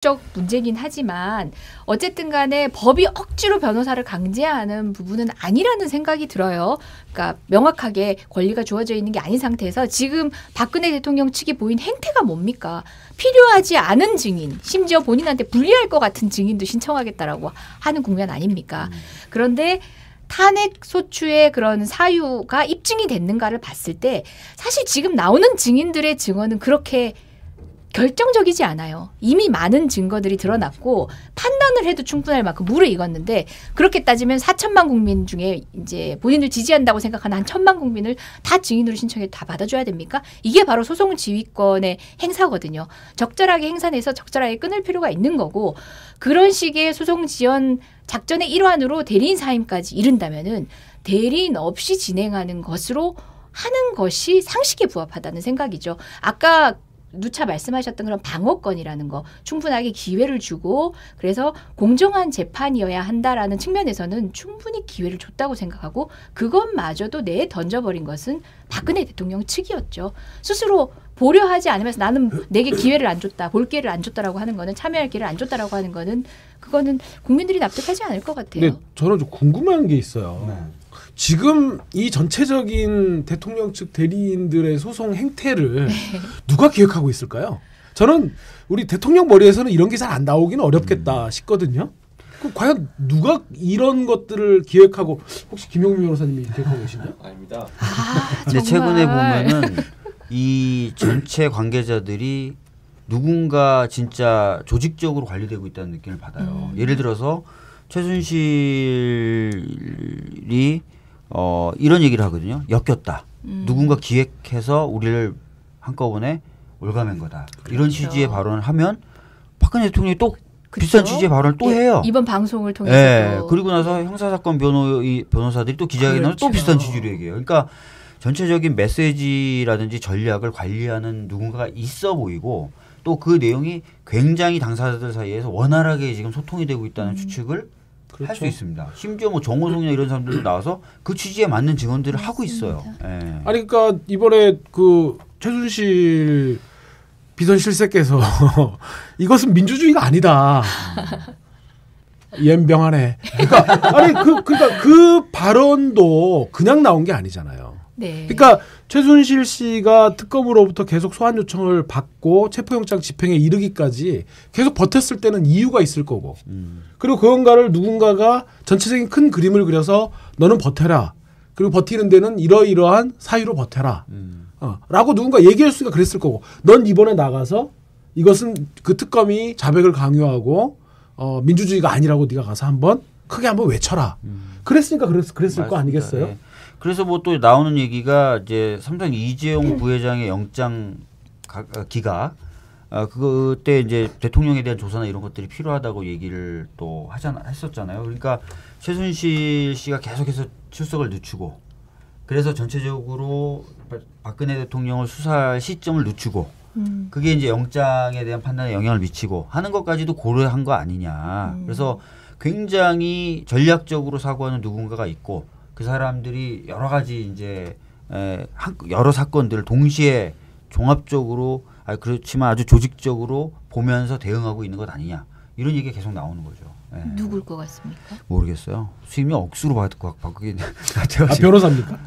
적 문제긴 하지만 어쨌든 간에 법이 억지로 변호사를 강제하는 부분은 아니라는 생각이 들어요. 그러니까 명확하게 권리가 주어져 있는 게 아닌 상태에서 지금 박근혜 대통령 측이 보인 행태가 뭡니까? 필요하지 않은 증인, 심지어 본인한테 불리할 것 같은 증인도 신청하겠다라고 하는 국면 아닙니까? 그런데 탄핵 소추의 그런 사유가 입증이 됐는가를 봤을 때 사실 지금 나오는 증인들의 증언은 그렇게 결정적이지 않아요. 이미 많은 증거들이 드러났고 판단을 해도 충분할 만큼 무르익었는데 그렇게 따지면 4천만 국민 중에 이제 본인을 지지한다고 생각하는 한 1,000만 국민을 다 증인으로 신청해도 다 받아줘야 됩니까? 이게 바로 소송 지휘권의 행사거든요. 적절하게 행사해서 적절하게 끊을 필요가 있는 거고 그런 식의 소송 지연 작전의 일환으로 대리인 사임까지 이른다면은 대리인 없이 진행하는 것으로 하는 것이 상식에 부합하다는 생각이죠. 아까 누차 말씀하셨던 그런 방어권이라는 거 충분하게 기회를 주고 그래서 공정한 재판이어야 한다라는 측면에서는 충분히 기회를 줬다고 생각하고 그것마저도 내에 던져버린 것은 박근혜 대통령 측이었죠. 스스로 보려 하지 않으면서 나는 내게 기회를 안 줬다, 볼 기회를 안 줬다라고 하는 거는 참여할 기회를 안 줬다라고 하는 거는 그거는 국민들이 납득하지 않을 것 같아요. 근데 저는 좀 궁금한 게 있어요. 네. 지금 이 전체적인 대통령 측 대리인들의 소송 행태를 누가 기획하고 있을까요? 저는 우리 대통령 머리에서는 이런 게 잘 안 나오기는 어렵겠다 싶거든요. 그럼 과연 누가 이런 것들을 기획하고 혹시 김용민 변호사님이 기획하고 계시나요? 아닙니다. 근데 최근에 보면은 이 전체 관계자들이 누군가 진짜 조직적으로 관리되고 있다는 느낌을 받아요. 예를 들어서 최순실이 이런 얘기를 하거든요. 엮였다. 누군가 기획해서 우리를 한꺼번에 올가맨 거다. 그렇죠. 이런 취지의 발언을 하면 박근혜 대통령이 또 그렇죠? 비슷한 취지의 발언을 또 해요. 이번 방송을 통해서. 네. 그리고 나서 형사사건 변호사들이 또 기자회견에서 그렇죠. 또 비슷한 취지로 얘기해요. 그러니까 전체적인 메시지라든지 전략을 관리하는 누군가가 있어 보이고 또 그 내용이 굉장히 당사자들 사이에서 원활하게 지금 소통이 되고 있다는 추측을 그렇죠. 할 수 있습니다. 심지어 뭐 정호성이나 이런 사람들도 나와서 그 취지에 맞는 증언들을 맞습니다. 하고 있어요. 네. 아니 그러니까 이번에 그 최순실 비선실세께서 이것은 민주주의가 아니다. 연병하네. 그러니까 아니 그러니까 그 발언도 그냥 나온 게 아니잖아요. 네. 그러니까 최순실 씨가 특검으로부터 계속 소환 요청을 받고 체포영장 집행에 이르기까지 계속 버텼을 때는 이유가 있을 거고 그리고 그건가를 누군가가 전체적인 큰 그림을 그려서 너는 버텨라. 그리고 버티는 데는 이러이러한 사유로 버텨라. 라고 누군가 얘기했으니까 그랬을 거고 넌 이번에 나가서 이것은 그 특검이 자백을 강요하고 민주주의가 아니라고 네가 가서 한번 크게 한번 외쳐라. 그랬으니까 그랬을 거 아니겠어요? 네. 그래서 뭐 또 나오는 얘기가 이제 삼성 이재용 부회장의 영장 기각 그때 이제 대통령에 대한 조사나 이런 것들이 필요하다고 얘기를 또 했었잖아요. 그러니까 최순실 씨가 계속해서 출석을 늦추고 그래서 전체적으로 박근혜 대통령을 수사할 시점을 늦추고 그게 이제 영장에 대한 판단에 영향을 미치고 하는 것까지도 고려한 거 아니냐. 그래서 굉장히 전략적으로 사고하는 누군가가 있고 그 사람들이 여러 가지 이제 여러 사건들을 동시에 종합적으로 그렇지만 아주 조직적으로 보면서 대응하고 있는 것 아니냐 이런 얘기가 계속 나오는 거죠. 네. 누굴 것 같습니까? 모르겠어요. 수임이 억수로 바꾸긴. 변호사입니까?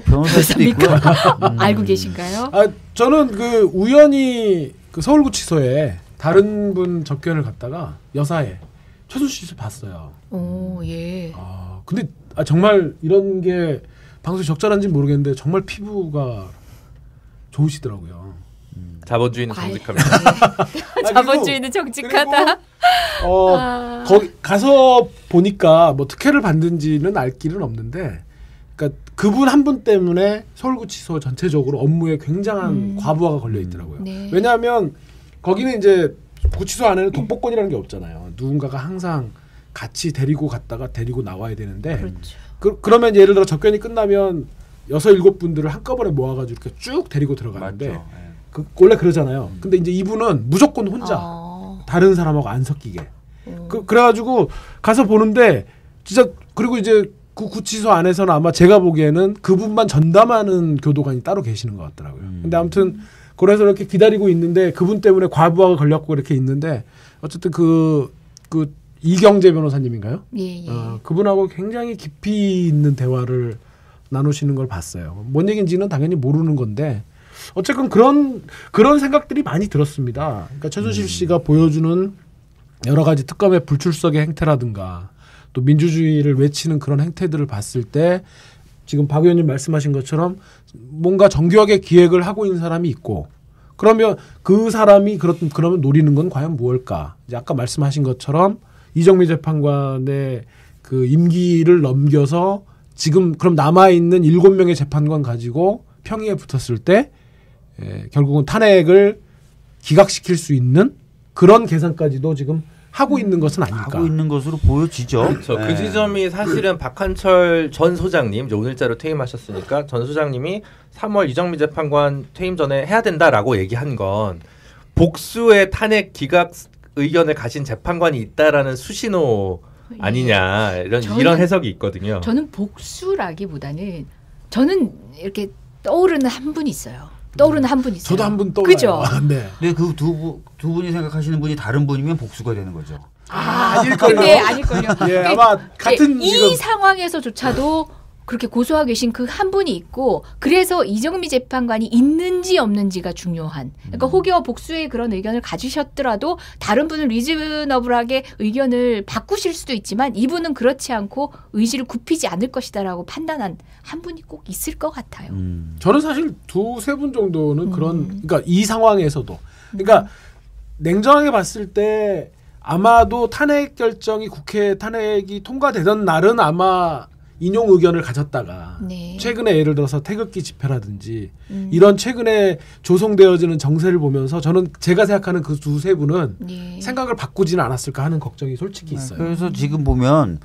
변호사일 수도 있고요. 알고 계신가요? 저는 그 우연히 그 서울구치소에 다른 분 접견을 갔다가 여사에 최순실 씨 봤어요. 오 예. 근데 정말 이런 게 방송이 적절한지 모르겠는데 정말 피부가 좋으시더라고요. 자본주의는 정직합니다. 자본주의는 정직하다. 거기 가서 보니까 뭐 특혜를 받는지는 알 길은 없는데, 그러니까 그분 한 분 때문에 서울구치소 전체적으로 업무에 굉장한 과부하가 걸려 있더라고요. 네. 왜냐하면 거기는 이제 구치소 안에는 독보권이라는 게 없잖아요. 누군가가 항상 같이 데리고 갔다가 데리고 나와야 되는데 그렇죠. 그러면 예를 들어 접견이 끝나면 6, 7분들을 한꺼번에 모아가지고 이렇게 쭉 데리고 들어가는데 원래 그러잖아요. 근데 이제 이분은 무조건 혼자 다른 사람하고 안 섞이게 그래가지고 가서 보는데 진짜 그리고 이제 그 구치소 안에서는 아마 제가 보기에는 그분만 전담하는 교도관이 따로 계시는 것 같더라고요. 근데 아무튼 그래서 이렇게 기다리고 있는데 그분 때문에 과부하가 걸렸고 이렇게 있는데 어쨌든 그 이경재 변호사님인가요? 예, 예. 그분하고 굉장히 깊이 있는 대화를 나누시는 걸 봤어요. 뭔 얘기인지는 당연히 모르는 건데 어쨌든 그런 생각들이 많이 들었습니다. 그러니까 최순실 씨가 보여주는 여러 가지 특검의 불출석의 행태라든가 또 민주주의를 외치는 그런 행태들을 봤을 때 지금 박 의원님 말씀하신 것처럼 뭔가 정교하게 기획을 하고 있는 사람이 있고 그러면 그 사람이 그러면 노리는 건 과연 무엇일까? 이제 아까 말씀하신 것처럼 이정미 재판관의 그 임기를 넘겨서 지금 그럼 남아있는 7명의 재판관 가지고 평의에 붙었을 때 결국은 탄핵을 기각시킬 수 있는 그런 계산까지도 지금 하고 있는 것은 아닐까. 하고 있는 것으로 보여지죠. 그렇죠. 그 지점이 사실은 박한철 전 소장님, 이제 오늘자로 퇴임하셨으니까 전 소장님이 3월 이정미 재판관 퇴임 전에 해야 된다라고 얘기한 건 복수의 탄핵 기각 의견을 가진 재판관이 있다라는 수신호 아니냐 이런 해석이 있거든요. 저는 복수라기보다는 저는 이렇게 떠오르는 한 분 있어요. 떠오르는 한 분 있어요. 저도 한 분 떠올라요. 그죠? 네. 근데 그 두 분이 생각하시는 분이 다른 분이면 복수가 되는 거죠. 아닐걸요. 근데 아닐걸요. 예, 아마 같은 이 지금 상황에서조차도 그렇게 고소하고 계신 그 한 분이 있고 그래서 이정미 재판관이 있는지 없는지가 중요한 그러니까 혹여 복수의 그런 의견을 가지셨더라도 다른 분은 리즈너블하게 의견을 바꾸실 수도 있지만 이분은 그렇지 않고 의지를 굽히지 않을 것이다라고 판단한 한 분이 꼭 있을 것 같아요. 저는 사실 2-3분 정도는 그러니까 이 상황에서도 그러니까 냉정하게 봤을 때 아마도 탄핵 결정이 국회 탄핵이 통과되던 날은 아마 인용 의견을 가졌다가 네. 최근에 예를 들어서 태극기 집회라든지 이런 최근에 조성되어지는 정세를 보면서 저는 제가 생각하는 그 2-3분은 네. 생각을 바꾸지는 않았을까 하는 걱정이 솔직히 있어요. 그래서 지금 보면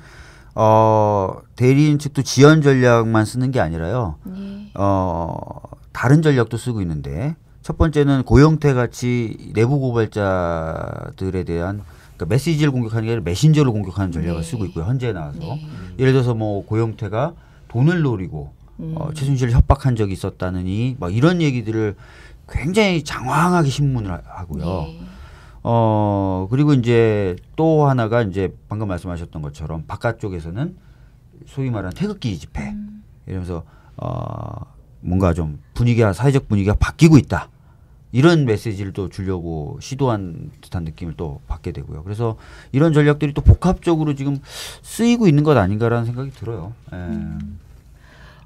대리인 측도 지연 전략만 쓰는 게 아니라요. 네. 다른 전략도 쓰고 있는데 첫 번째는 고영태 같이 내부 고발자들에 대한 그러니까 메시지를 공격하는 게 아니라 메신저를 공격하는 전략을 네. 쓰고 있고요. 현재에 나와서. 네. 예를 들어서 뭐 고영태가 돈을 노리고 최순실을 협박한 적이 있었다느니 막 이런 얘기들을 굉장히 장황하게 신문을 하고요. 네. 그리고 이제 또 하나가 이제 방금 말씀하셨던 것처럼 바깥쪽에서는 소위 말하는 태극기 집회 이러면서 뭔가 좀 사회적 분위기가 바뀌고 있다. 이런 메시지를 또 주려고 시도한 듯한 느낌을 또 받게 되고요. 그래서 이런 전략들이 또 복합적으로 지금 쓰이고 있는 것 아닌가라는 생각이 들어요.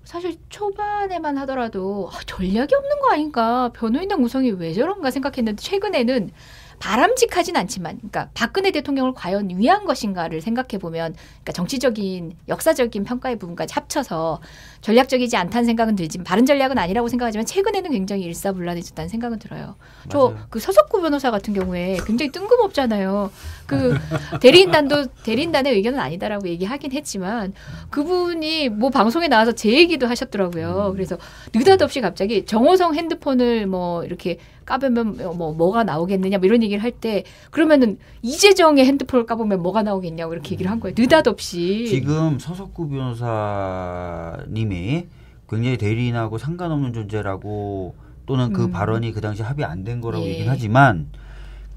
사실 초반에만 하더라도 전략이 없는 거 아닌가 변호인단 구성이 왜 저런가 생각했는데 최근에는 바람직하진 않지만 그러니까 박근혜 대통령을 과연 위한 것인가를 생각해 보면 그러니까 정치적인 역사적인 평가의 부분까지 합쳐서 전략적이지 않다는 생각은 들지만 바른 전략은 아니라고 생각하지만 최근에는 굉장히 일사불란해졌다는 생각은 들어요. 저 그 서석구 변호사 같은 경우에 굉장히 뜬금없잖아요. 그 대리인단의 의견은 아니다라고 얘기하긴 했지만 그분이 뭐 방송에 나와서 제 얘기도 하셨더라고요. 그래서 느닷없이 갑자기 정호성 핸드폰을 뭐 이렇게 까보면 뭐가 나오겠느냐 뭐 이런 얘기를 할 때 그러면은 이재정의 핸드폰을 까보면 뭐가 나오겠냐고 이렇게 얘기를 한 거예요. 느닷없이. 지금 서석구 변호사님이 굉장히 대리인하고 상관없는 존재라고 또는 그 발언이 그 당시 합의 안 된 거라고 예. 얘기는 하지만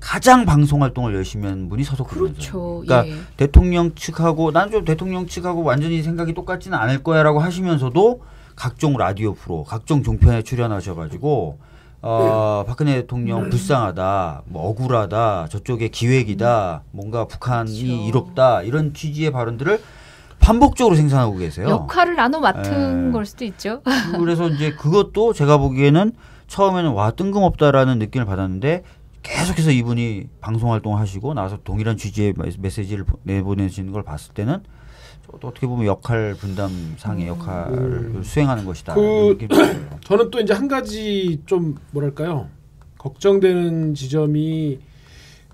가장 방송 활동을 열심히 한 분이 서석구 그렇죠. 변호사예요. 그러니까 예. 대통령 측하고 난 좀 대통령 측하고 완전히 생각이 똑같지는 않을 거야라고 하시면서도 각종 라디오 프로, 각종 종편에 출연하셔가지고 박근혜 대통령 불쌍하다, 뭐 억울하다, 저쪽의 기획이다, 뭔가 북한이 그렇죠. 이롭다 이런 취지의 발언들을 반복적으로 생산하고 계세요. 역할을 나눠 맡은 예. 걸 수도 있죠. 그래서 이제 그것도 제가 보기에는 처음에는 와 뜬금없다라는 느낌을 받았는데 계속해서 이분이 방송 활동을 하시고 나와서 동일한 취지의 메시지를 내보내시는 걸 봤을 때는 또 어떻게 보면 역할 분담상의 역할을 수행하는 것이다. 저는 또 이제 한 가지 좀 뭐랄까요 걱정되는 지점이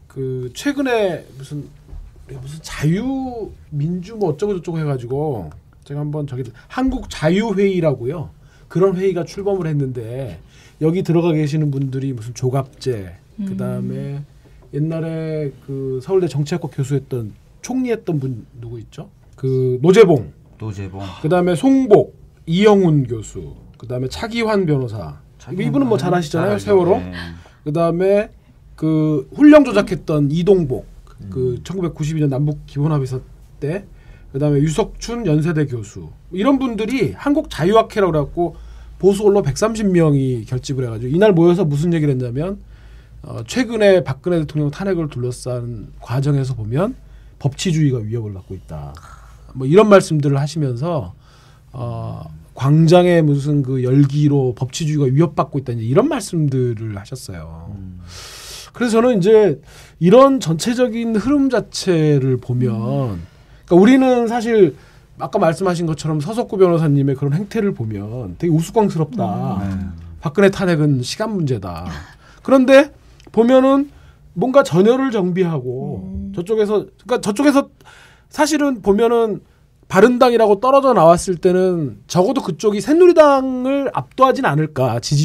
그 최근에 무슨 자유 민주 뭐 어쩌고 저쩌고 해가지고 제가 한번 저기 한국 자유회의라고요 그런 회의가 출범을 했는데 여기 들어가 계시는 분들이 무슨 조갑재 그 다음에 옛날에 그 서울대 정치학과 교수했던 총리했던 분 누구 있죠? 그 노재봉. 그 다음에 송복, 이영훈 교수. 그 다음에 차기환 변호사. 이분은 뭐 잘 아시잖아요. 세월호. 그 다음에 그 훈령 조작했던 이동복 그 1992년 남북 기본합의서 때 그다음에 유석춘 연세대 교수 이런 분들이 한국 자유학회라고 그래갖고 보수 언론 130명이 결집을 해가지고 이날 모여서 무슨 얘기를 했냐면 최근에 박근혜 대통령 탄핵을 둘러싼 과정에서 보면 법치주의가 위협을 받고 있다. 뭐 이런 말씀들을 하시면서 광장의 무슨 그 열기로 법치주의가 위협받고 있다 이런 말씀들을 하셨어요. 그래서 저는 이제 이런 전체적인 흐름 자체를 보면 그러니까 우리는 사실 아까 말씀하신 것처럼 서석구 변호사님의 그런 행태를 보면 되게 우스꽝스럽다. 박근혜 탄핵은 시간 문제다. 그런데 보면은 뭔가 전열을 정비하고 저쪽에서 사실은 보면은 바른당이라고 떨어져 나왔을 때는 적어도 그쪽이 새누리당을 압도하진 않을까 지지율